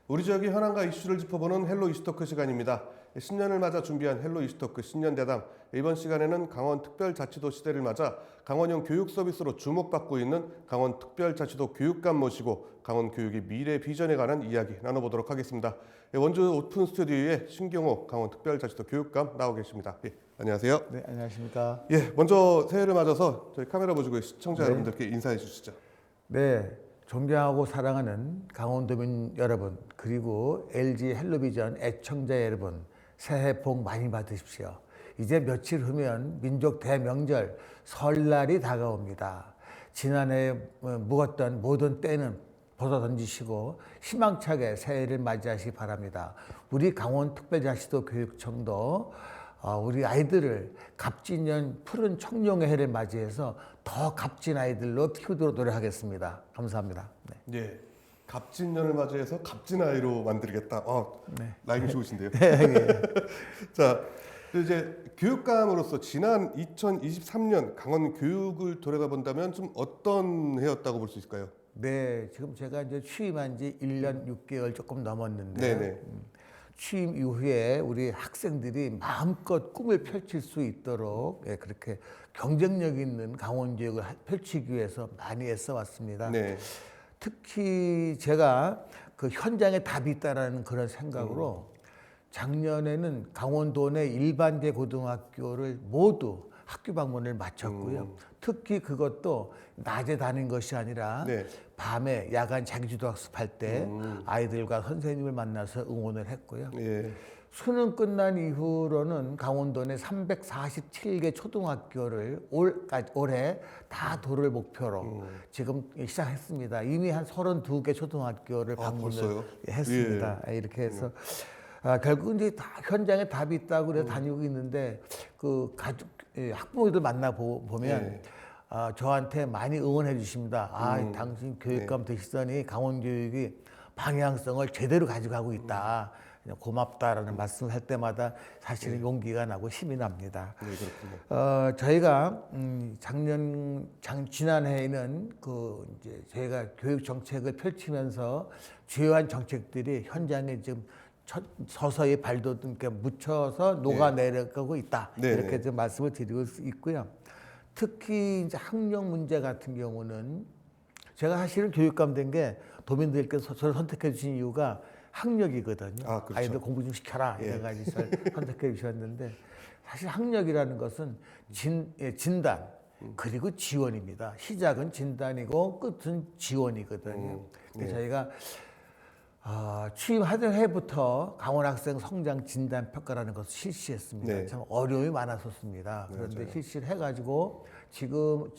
우리 지역의 현안과 이슈를 짚어보는 헬로 이슈토크 시간입니다. 신년을 맞아 준비한 헬로 이슈토크 신년대담. 이번 시간에는 강원특별자치도 시대를 맞아 강원형 교육 서비스로 주목받고 있는 강원특별자치도 교육감 모시고 강원 교육의 미래 비전에 관한 이야기 나눠보도록 하겠습니다. 원주 오픈 스튜디오에 신경호 강원특별자치도 교육감 나오 계십니다. 안녕하세요. 네, 안녕하십니까. 먼저 새해를 맞아서 저희 카메라 보시고 시청자 여러분들께 인사해 주시죠. 네, 존경하고 사랑하는 강원도민 여러분, 그리고 LG 헬로비전 애청자 여러분, 새해 복 많이 받으십시오. 이제 며칠 후면 민족 대명절 설날이 다가옵니다. 지난해 묵었던 모든 때는 벗어 던지시고 희망차게 새해를 맞이하시기 바랍니다. 우리 강원특별자치도 교육청도 우리 아이들을 갑진년 푸른 청룡의 해를 맞이해서 더 값진 아이들로 키우도록 노력하겠습니다. 감사합니다. 네. 예, 갑진년을 맞이해서 값진 아이로 만들겠다. 네. 라임이 좋으신데요. 네. 자, 이제 교육감으로서 지난 2023년 강원 교육을 돌아가 본다면 좀 어떤 해였다고 볼 수 있을까요? 네, 지금 제가 이제 취임한 지 1년 6개월 조금 넘었는데 네네. 취임 이후에 우리 학생들이 마음껏 꿈을 펼칠 수 있도록 그렇게 경쟁력 있는 강원 교육을 펼치기 위해서 많이 애써 왔습니다. 네. 특히 제가 그 현장에 답이 있다라는 그런 생각으로 작년에는 강원도 내 일반계 고등학교를 모두 학교 방문을 마쳤고요. 특히 그것도 낮에 다닌 것이 아니라 네. 밤에 야간 자기주도 학습할 때 아이들과 선생님을 만나서 응원을 했고요. 예. 수능 끝난 이후로는 강원도 내 347개 초등학교를 올해 다 도를 목표로 지금 시작했습니다. 이미 한 32개 초등학교를 방문을 벌써요? 했습니다. 이렇게 해서 결국 이제 다 현장에 답이 있다고 그래서 다니고 있는데 그 가족 학부모들 만나 보면 저한테 많이 응원해 주십니다. 당신 교육감 되시더니 강원 교육이 방향성을 제대로 가져가고 있다. 고맙다라는 말씀을 할 때마다 사실은 용기가 나고 힘이 납니다. 네, 그렇군요. 저희가 지난해에는 이제 저희가 교육 정책을 펼치면서 주요한 정책들이 현장에 지금 서서히 발돋움께 묻혀서 녹아내려가고 있다. 네. 이렇게 좀 말씀을 드리고 있고요. 특히 이제 학력 문제 같은 경우는 제가 사실은 교육감 된 게 도민들께서 저를 선택해 주신 이유가 학력이거든요. 그렇죠. 아이들 공부 좀 시켜라 이래가지고 저를 선택해 주셨는데 사실 학력이라는 것은 진단 그리고 지원입니다. 시작은 진단이고 끝은 지원이거든요. 근데 저희가 취임하던 해부터 강원학생 성장 진단 평가라는 것을 실시했습니다. 네. 참 어려움이 많았었습니다. 그런데 맞아요. 실시를 해가지고 지금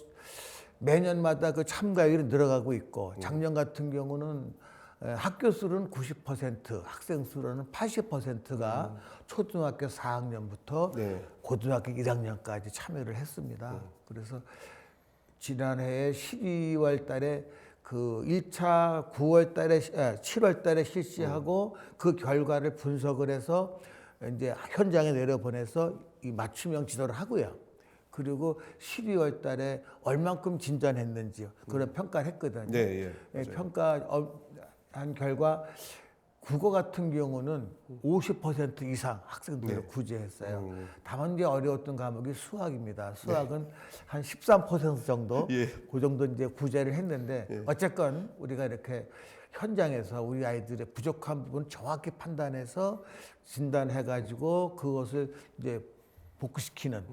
매년마다 그 참가율이 늘어가고 있고 작년 같은 경우는 학교 수는 90%, 학생 수로는 80%가 초등학교 4학년부터 네. 고등학교 1학년까지 참여를 했습니다. 그래서 지난해 12월 달에 그 1차 7월 달에 실시하고 그 결과를 분석을 해서 이제 현장에 내려보내서 이 맞춤형 지도를 하고요. 그리고 12월 달에 얼만큼 진전했는지 그런 평가를 했거든요. 네, 평가한 결과 국어 같은 경우는 50% 이상 학생들을 구제했어요. 다만 이제 어려웠던 과목이 수학입니다. 수학은 한 13% 정도, 그 정도 이제 구제를 했는데 어쨌건 우리가 이렇게 현장에서 우리 아이들의 부족한 부분 정확히 판단해서 진단해가지고 그것을 이제 복구시키는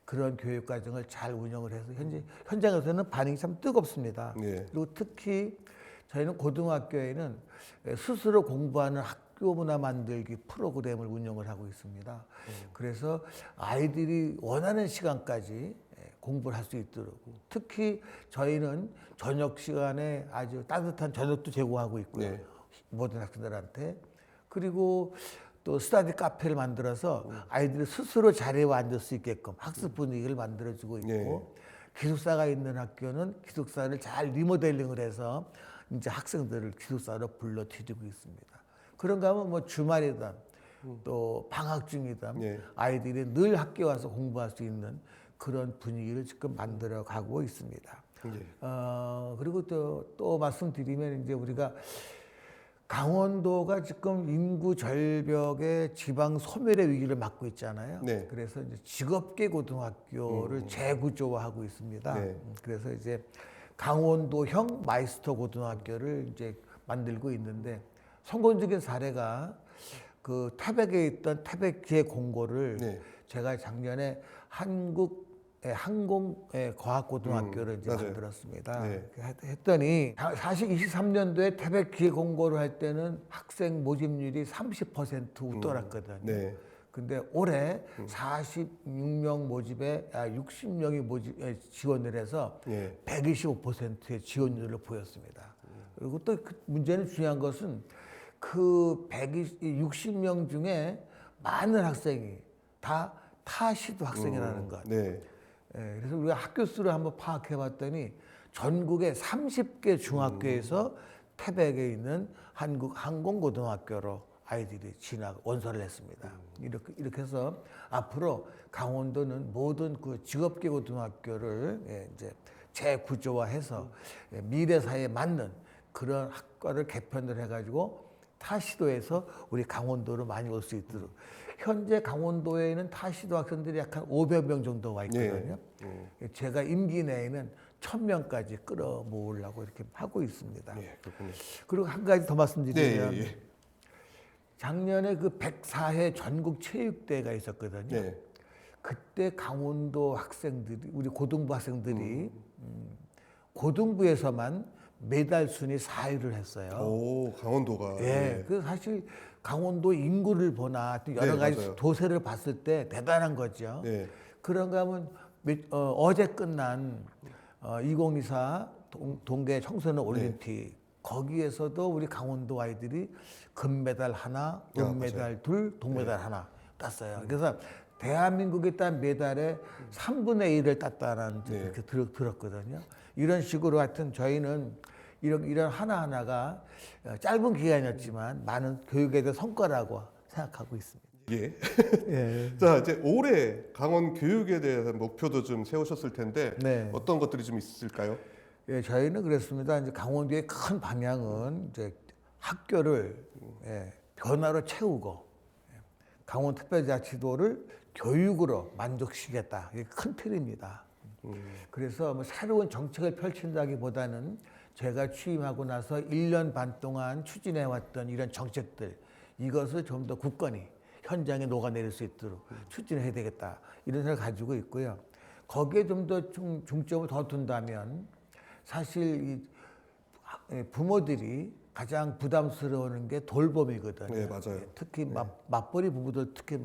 그런 교육 과정을 잘 운영을 해서 현장에서는 반응이 참 뜨겁습니다. 그리고 특히 저희는 고등학교에는 스스로 공부하는 학교 문화 만들기 프로그램을 운영을 하고 있습니다. 그래서 아이들이 원하는 시간까지 공부를 할 수 있도록 특히 저희는 저녁 시간에 아주 따뜻한 저녁도 제공하고 있고요. 모든 학생들한테. 그리고 또 스터디 카페를 만들어서 아이들이 스스로 자리에 앉을 수 있게끔 학습 분위기를 만들어주고 있고 기숙사가 있는 학교는 기숙사를 잘 리모델링을 해서 이제 학생들을 기숙사로 불러들이고 있습니다. 그런가 하면 뭐 주말이든 또 방학 중이든 아이들이 늘 학교 와서 공부할 수 있는 그런 분위기를 지금 만들어 가고 있습니다. 그리고 또 말씀드리면 이제 우리가 강원도가 지금 인구 절벽의 지방 소멸의 위기를 맞고 있잖아요. 네. 그래서 이제 직업계 고등학교를 재구조화하고 있습니다. 네. 그래서 이제 강원도형 마이스터 고등학교를 이제 만들고 있는데 성공적인 사례가 그 태백에 있던 태백기의 공고를 네. 제가 작년에 한국 항공과학고등학교를 이제 맞아요. 만들었습니다. 네. 했더니 사실 23년도에 태백 기획공고를 할 때는 학생 모집률이 30% 웃돌았거든요. 네. 근데 올해 46명 모집에 60명이 지원을 해서 네. 125%의 지원율을 보였습니다. 그리고 또 그 문제는 중요한 것은 그 60명 중에 많은 학생이 다 타시도 학생이라는 것. 네. 예, 그래서 우리가 학교 수를 한번 파악해 봤더니 전국의 30개 중학교에서 태백에 있는 한국 항공고등학교로 아이들이 원서를 냈습니다. 이렇게 해서 앞으로 강원도는 모든 그 직업계 고등학교를 이제 재구조화해서 미래 사회에 맞는 그런 학과를 개편을 해가지고 타시도에서 우리 강원도로 많이 올 수 있도록. 현재 강원도에는 타시도 학생들이 약 한 500명 정도 와 있거든요. 제가 임기 내에는 1000명까지 끌어모으려고 이렇게 하고 있습니다. 네, 그렇군요. 그리고 한 가지 더 말씀드리면 네. 작년에 그 104회 전국 체육대회가 있었거든요. 네. 그때 강원도 학생들이 우리 고등부 학생들이 고등부에서만 메달 순위 4위를 했어요. 오, 강원도가. 예, 그 사실 강원도 인구를 보나 또 여러 네, 가지 맞아요. 도세를 봤을 때 대단한 거죠. 네. 그런가 하면 어제 끝난 2024 동계 청소년 올림픽 거기에서도 우리 강원도 아이들이 금메달 하나, 은메달 둘, 동메달 하나 땄어요. 그래서 대한민국에 딴 메달의 3분의 1을 땄다는 이렇게 들었거든요. 이런 식으로 하여튼 저희는 이런 하나하나가 짧은 기간이었지만 많은 교육에 대한 성과라고 생각하고 있습니다. 예. 예. 자, 이제 올해 강원 교육에 대한 목표도 좀 세우셨을 텐데 네. 어떤 것들이 좀 있을까요? 예, 저희는 그랬습니다. 이제 강원도의 큰 방향은 이제 학교를 변화로 채우고 강원특별자치도를 교육으로 만족시키겠다. 이게 큰 틀입니다. 그래서 뭐 새로운 정책을 펼친다기보다는 제가 취임하고 나서 1년 반 동안 추진해왔던 이런 정책들 이것을 좀 더 굳건히 현장에 녹아내릴 수 있도록 추진해야 되겠다. 이런 생각을 가지고 있고요. 거기에 좀 더 중점을 더 둔다면 사실 이 부모들이 가장 부담스러워하는 게 돌봄이거든요. 네, 맞아요. 특히 맞벌이 부부들 특히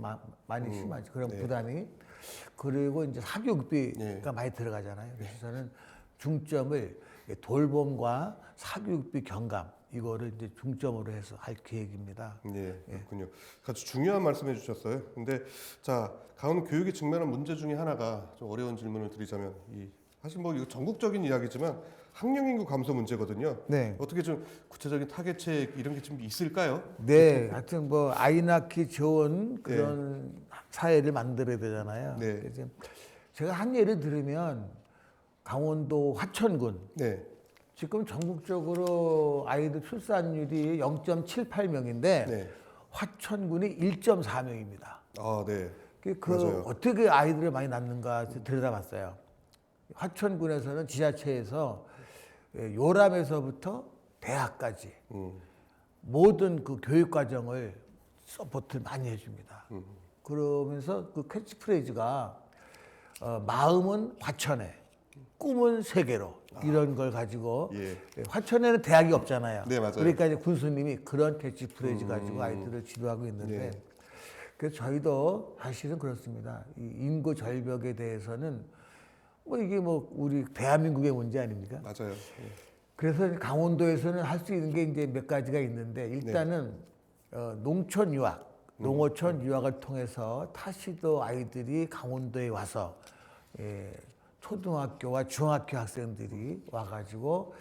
많이 심하죠. 그런 부담이. 그리고 이제 사교육비가 많이 들어가잖아요. 그래서 저는 중점을 돌봄과 사교육비 경감 이거를 이제 중점으로 해서 할 계획입니다. 네, 그렇군요. 아주 중요한 말씀해 주셨어요. 근데 자, 강원 교육에 직면한 문제 중에 하나가 좀 어려운 질문을 드리자면 사실 뭐 이거 전국적인 이야기지만 학령 인구 감소 문제거든요. 네. 어떻게 좀 구체적인 타겟책 이런 게 좀 있을까요? 네, 하여튼 뭐 아이 낳기 좋은 그런 사회를 만들어야 되잖아요. 네. 그래서 제가 한 예를 들으면 강원도 화천군 네. 지금 전국적으로 아이들 출산율이 0.78명인데 네. 화천군이 1.4명입니다. 아, 네. 그 어떻게 아이들을 많이 낳는가 들여다봤어요. 화천군에서는 지자체에서 요람에서부터 대학까지 모든 그 교육 과정을 서포트를 많이 해줍니다. 그러면서 그 캐치프레이즈가 마음은 화천에, 꿈은 세계로 이런 걸 가지고 화천에는 대학이 없잖아요. 네, 맞아요. 그러니까 이제 군수님이 그런 캐치프레이즈 가지고 아이들을 지도하고 있는데 그래서 저희도 사실은 그렇습니다. 이 인구 절벽에 대해서는 뭐 이게 뭐 우리 대한민국의 문제 아닙니까? 맞아요. 그래서 강원도에서는 할 수 있는 게 이제 몇 가지가 있는데 일단은 농촌 유학, 농어촌 유학을 통해서 타시도 아이들이 강원도에 와서 초등학교와 중학교 학생들이 와가지고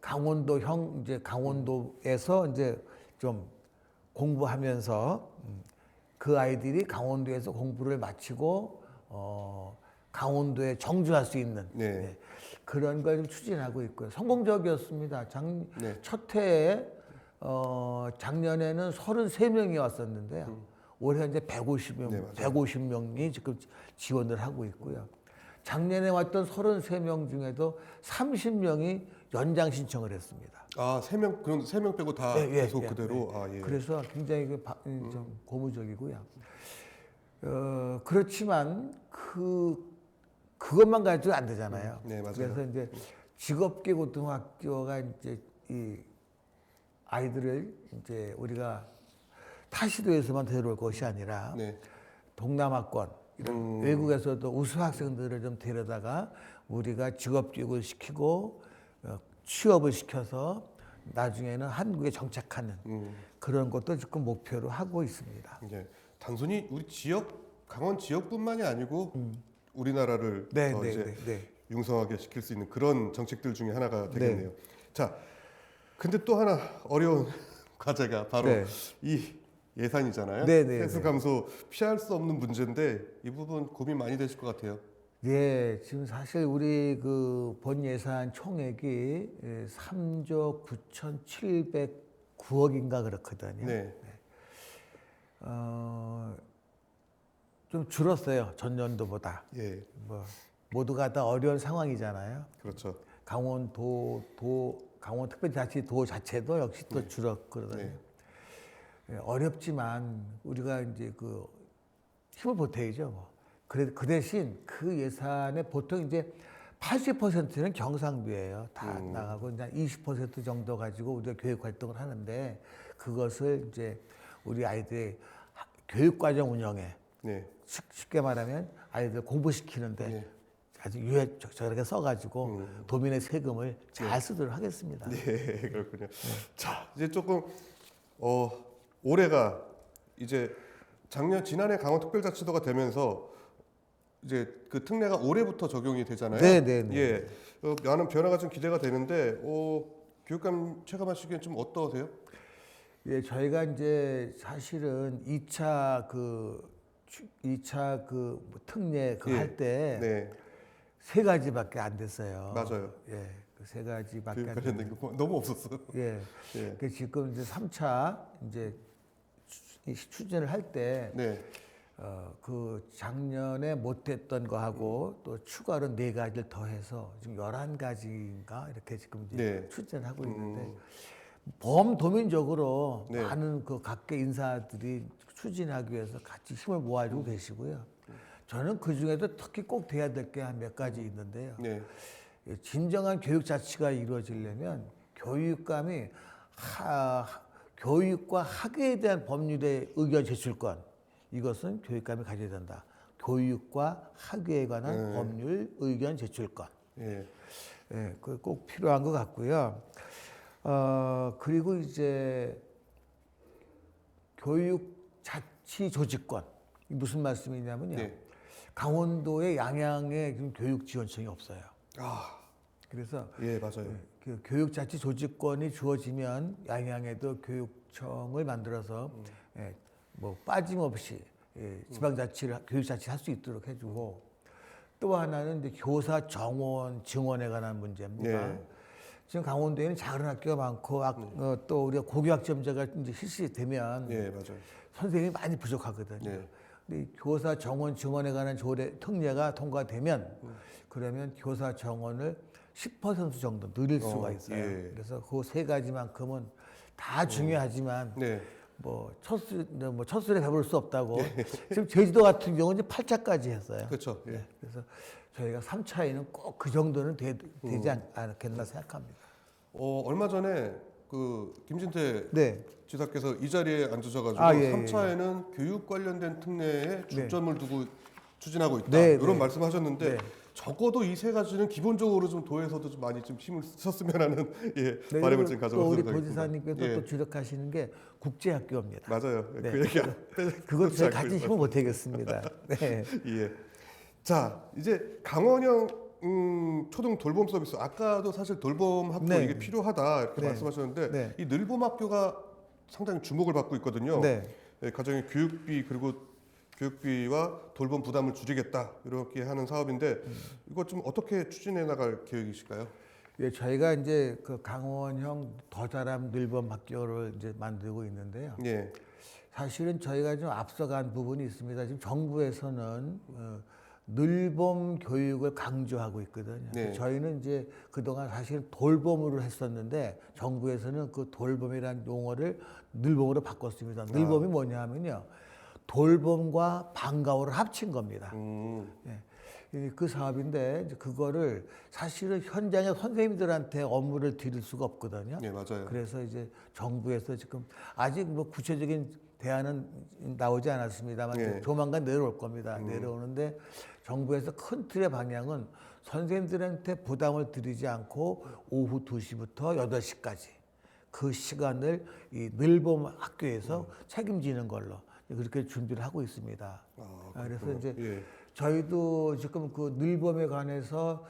강원도형 이제 강원도에서 이제 좀 공부하면서 그 아이들이 강원도에서 공부를 마치고 강원도에 정주할 수 있는 그런 걸 좀 추진하고 있고요. 성공적이었습니다. 첫 해에 작년에는 33명이 왔었는데요. 올해 현재 150명, 네, 맞아요. 150명이 지금 지원을 하고 있고요. 작년에 왔던 33명 중에도 30명이 연장 신청을 했습니다. 아, 3명, 그럼 3명 빼고 다 예, 예, 계속 예, 그대로. 아, 예. 그래서 굉장히 좀 고무적이고요. 그렇지만 그것만 가지고 안 되잖아요. 네, 맞아요. 그래서 이제 직업계고등학교가 이제 이 아이들을 이제 우리가 타시도에서만 데려올 것이 아니라 네. 동남아권 이런 외국에서도 우수 학생들을 좀 데려다가 우리가 직업교육을 시키고 취업을 시켜서 나중에는 한국에 정착하는 그런 것도 지금 목표로 하고 있습니다. 예. 단순히 우리 강원 지역뿐만이 아니고 우리나라를 네, 더 네, 이제 네, 네. 융성하게 시킬 수 있는 그런 정책들 중에 하나가 네. 되겠네요. 자, 근데 또 하나 어려운 과제가 바로 네. 이 예산이잖아요. 네, 네, 세수 네. 감소 피할 수 없는 문제인데 이 부분 고민 많이 되실 것 같아요. 예, 지금 사실 우리 그 본 예산 총액이 3조 9,709억인가 그렇거든요. 네. 좀 줄었어요. 전년도보다. 예. 뭐 모두가 다 어려운 상황이잖아요. 그렇죠. 강원특별자치도 자체도 역시 또 줄었거든요. 네. 예, 어렵지만 우리가 이제 그 힘을 보태야죠. 뭐. 그 대신 그 예산에 보통 이제 80%는 경상비예요. 다 나가고 이제 20% 정도 가지고 우리가 교육 활동을 하는데 그것을 이제 우리 아이들의 교육과정 운영에 네. 쉽게 말하면 아이들 공부시키는데 네. 아주 저렇게 써가지고 도민의 세금을 잘 쓰도록 하겠습니다. 네, 그렇군요. 자, 이제 조금 올해가 이제 지난해 강원특별자치도가 되면서 이제 그 특례가 올해부터 적용이 되잖아요. 네, 네, 네. 예, 많은 변화가 좀 기대가 되는데 교육감 체감하시기엔 좀 어떠세요? 예, 저희가 이제 사실은 2차 그 특례 예. 할 때 네, 세 가지밖에 안 됐어요. 맞아요. 예, 그 세 가지밖에 교육 안 관련된 거 너무 없었어요. 예. 예. 그 지금 이제 3차 이제 추진을 할 때 네, 그 작년에 못했던 거하고 또 추가로 4가지를 더해서 지금 11가지인가 이렇게 지금 이제 네. 추진하고 있는데 범도민적으로 네. 많은 그 각계 인사들이 추진하기 위해서 같이 힘을 모아주고 계시고요. 저는 그 중에도 특히 꼭 돼야 될 게 한 몇 가지 있는데요. 네, 진정한 교육 자치가 이루어지려면 교육감이 교육과 학교에 대한 법률의 의견 제출권 이것은 교육감이 가져야 된다. 교육과 학교에 관한 법률 의견 제출권. 예, 예, 그 꼭 필요한 것 같고요. 그리고 이제 교육 자치 조직권. 이 무슨 말씀이냐면요. 네. 강원도의 양양에 지금 교육 지원청이 없어요. 아, 그래서 예, 맞아요. 그 교육자치 조직권이 주어지면 양양에도 교육청을 만들어서 예, 뭐 빠짐없이 지방자치를 교육자치 할 수 있도록 해주고 또 하나는 이제 교사 정원 증원에 관한 문제입니다. 네. 지금 강원도에는 작은 학교가 많고 또 우리가 고교학점제가 이제 실시되면 예, 맞아요. 선생님이 많이 부족하거든요. 네. 근데 이 교사 정원 증원에 관한 특례가 통과되면 그러면 교사 정원을 10% 정도 늘릴 수가 있어요. 예. 그래서 그 세 가지만큼은 다 중요하지만 네. 뭐 첫술에 배볼 수 없다고 지금 제주도 같은 경우는 이제 8차까지 했어요. 그렇죠. 예. 그래서 저희가 3차에는 꼭 그 정도는 되지 않겠나 생각합니다. 얼마 전에 그 김진태 네. 지사께서 이 자리에 앉으셔가지고 아, 예, 3차에는 교육 관련된 특례에 중점을 두고 추진하고 있다 네, 이런 네. 말씀하셨는데 네. 적어도 이 세 가지는 기본적으로 좀 도에서도 좀 많이 좀 힘을 썼으면 하는 예, 네, 바람을 좀 또 가져보도록 우리 하겠습니다. 도지사님께서 예. 또 주력하시는 게 국제학교입니다. 맞아요. 네. 그 얘기 그것 제가 같이 힘을 못하겠습니다. 네. 예. 자 이제 강원형 초등 돌봄 서비스 아까도 사실 돌봄 학교 네. 이게 필요하다 이렇게 네. 말씀하셨는데 네. 이 늘봄 학교가 상당히 주목을 받고 있거든요. 네. 예, 가정의 교육비 그리고 교육비와 돌봄 부담을 줄이겠다 이렇게 하는 사업인데 이거 좀 어떻게 추진해 나갈 계획이실까요? 예, 저희가 이제 그 강원형 더 잘함 늘봄 학교를 이제 만들고 있는데요. 예. 사실은 저희가 좀 앞서간 부분이 있습니다. 지금 정부에서는 늘봄 교육을 강조하고 있거든요. 네. 저희는 이제 그동안 사실 돌봄으로 했었는데 정부에서는 그 돌봄이라는 용어를 늘봄으로 바꿨습니다. 늘봄이 뭐냐 하면요. 돌봄과 방과후를 합친 겁니다. 예. 그 사업인데 이제 그거를 사실은 현장에 선생님들한테 업무를 드릴 수가 없거든요. 네, 맞아요. 그래서 이제 정부에서 지금 아직 뭐 구체적인 대안은 나오지 않았습니다만 예. 조만간 내려올 겁니다. 내려오는데 정부에서 큰 틀의 방향은 선생님들한테 부담을 드리지 않고 오후 2시부터 8시까지 그 시간을 이 늘봄 학교에서 책임지는 걸로 그렇게 준비를 하고 있습니다. 그래서 이제 예. 저희도 지금 그 늘봄에 관해서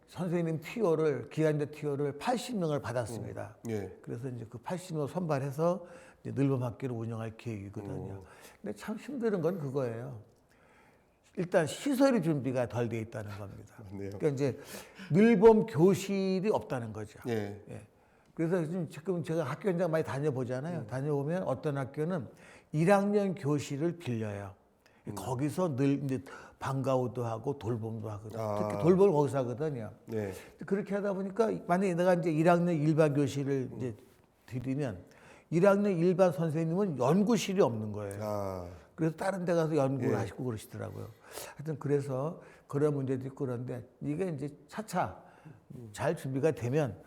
선생님 티오를 기간제 티오를 80명을 받았습니다. 예. 그래서 이제 그 80명 선발해서 이제 늘봄 학교를 운영할 계획이거든요. 근데 참 힘든 건 그거예요. 일단 시설이 준비가 덜 돼 있다는 겁니다. 맞네요. 그러니까 이제 늘봄 교실이 없다는 거죠. 예. 예. 그래서 지금 제가 학교 현장 많이 다녀보잖아요. 다녀보면 어떤 학교는 1학년 교실을 빌려요. 거기서 늘 이제 방과후도 하고 돌봄도 하거든요. 특히 돌봄을 거기서 하거든요. 네. 그렇게 하다 보니까 만약에 내가 이제 1학년 일반 교실을 이제 드리면 1학년 일반 선생님은 연구실이 없는 거예요. 그래서 다른 데 가서 연구를 하시고 그러시더라고요. 하여튼 그래서 그런 문제도 있고 그런데 이게 이제 차차 잘 준비가 되면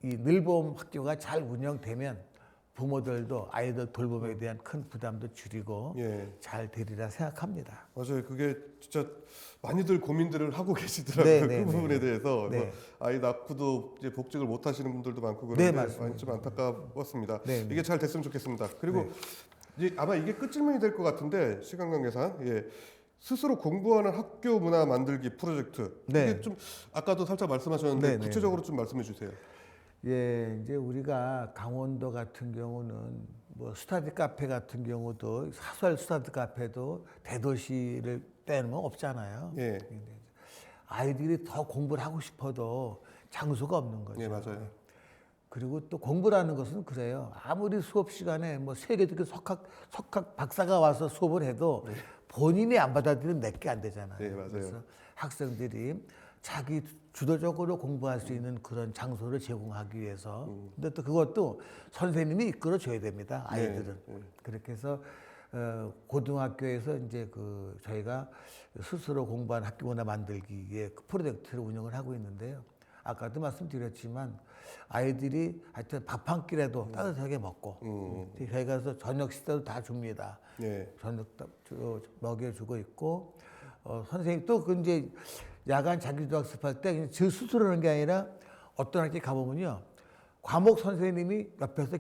이 늘봄 학교가 잘 운영되면 부모들도 아이들 돌봄에 대한 큰 부담도 줄이고 예. 잘 되리라 생각합니다. 맞아요. 그게 진짜 많이들 고민들을 하고 계시더라고요. 네, 그 부분에 대해서. 네. 그래서 아이 낳고도 이제 복직을 못 하시는 분들도 많고 네, 그런데 맞습니다. 많이 좀 안타까웠습니다. 네, 네. 이게 잘 됐으면 좋겠습니다. 그리고 이제 아마 이게 끝질문이 될 것 같은데 시간 관계상 스스로 공부하는 학교 문화 만들기 프로젝트. 네. 이게 좀 아까도 살짝 말씀하셨는데 네, 네, 구체적으로 좀 말씀해 주세요. 예, 이제 우리가 강원도 같은 경우는 뭐 스터디 카페 같은 경우도 사설 스터디 카페도 대도시를 빼는 건 없잖아요. 예. 아이들이 더 공부를 하고 싶어도 장소가 없는 거죠. 네, 맞아요. 그리고 또 공부라는 것은 그래요. 아무리 수업 시간에 뭐 세계적인 석학 박사가 와서 수업을 해도 본인이 안 받아들이면 내게 안 되잖아요. 네, 맞아요. 그래서 학생들이 자기 주도적으로 공부할 수 있는 그런 장소를 제공하기 위해서. 근데 또 그것도 선생님이 이끌어 줘야 됩니다. 아이들은. 그렇게 해서 고등학교에서 이제 그 저희가 스스로 공부한 학교 문화 만들기에 그 프로젝트를 운영을 하고 있는데요. 아까도 말씀드렸지만 아이들이 하여튼 밥 한 끼라도 따뜻하게 먹고 저희가 가서 저녁 식사도 다 줍니다. 예. 저녁 먹여주고 있고 선생님 또 그 이제 야간 자기주도 학습할 때 저 스스로 하는 게 아니라 어떤 학교 가보면요. 과목 선생님이 옆에서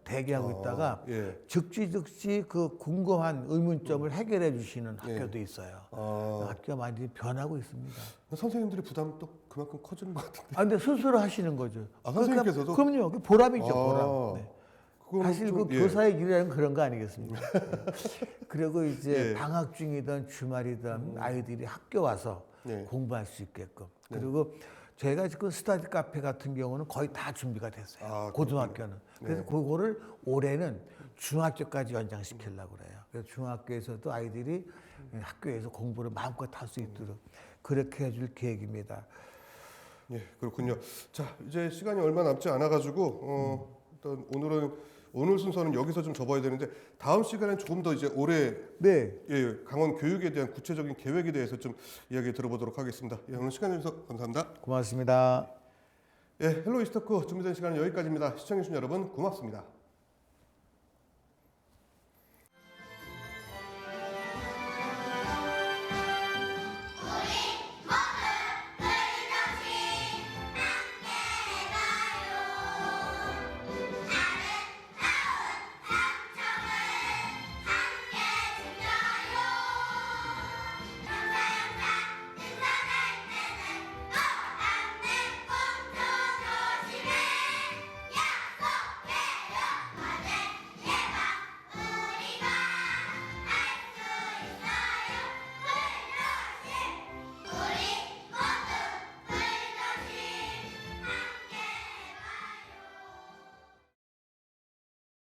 대기하고 있다가 예. 즉시 그 궁금한 의문점을 해결해 주시는 학교도 있어요. 아. 학교가 많이 변하고 있습니다. 선생님들의 부담은 또 그만큼 커지는 것 같은데. 아, 근데 스스로 하시는 거죠. 선생님께서도? 그럼요. 그 보람이죠, 보람. 네. 그거는 사실 좀, 그 교사의 일이라는 그런 거 아니겠습니까? 그리고 이제 예. 방학 중이든 주말이든 아이들이 학교 와서 공부할 수 있게끔. 그리고 제가 지금 스터디 카페 같은 경우는 거의 다 준비가 됐어요. 고등학교는. 그래서 그거를 올해는 중학교까지 연장시키려고 그래요. 그래서 중학교에서도 아이들이 학교에서 공부를 마음껏 할 수 있도록 그렇게 해줄 계획입니다. 예, 그렇군요. 자, 이제 시간이 얼마 남지 않아가지고 일단 오늘 순서는 여기서 좀 접어야 되는데 다음 시간엔 조금 더 이제 올해 강원 교육에 대한 구체적인 계획에 대해서 좀 이야기 들어보도록 하겠습니다. 예, 오늘 시간 내주셔서 감사합니다. 고맙습니다. 예, 헬로 이스터크 준비된 시간은 여기까지입니다. 시청해주신 여러분 고맙습니다.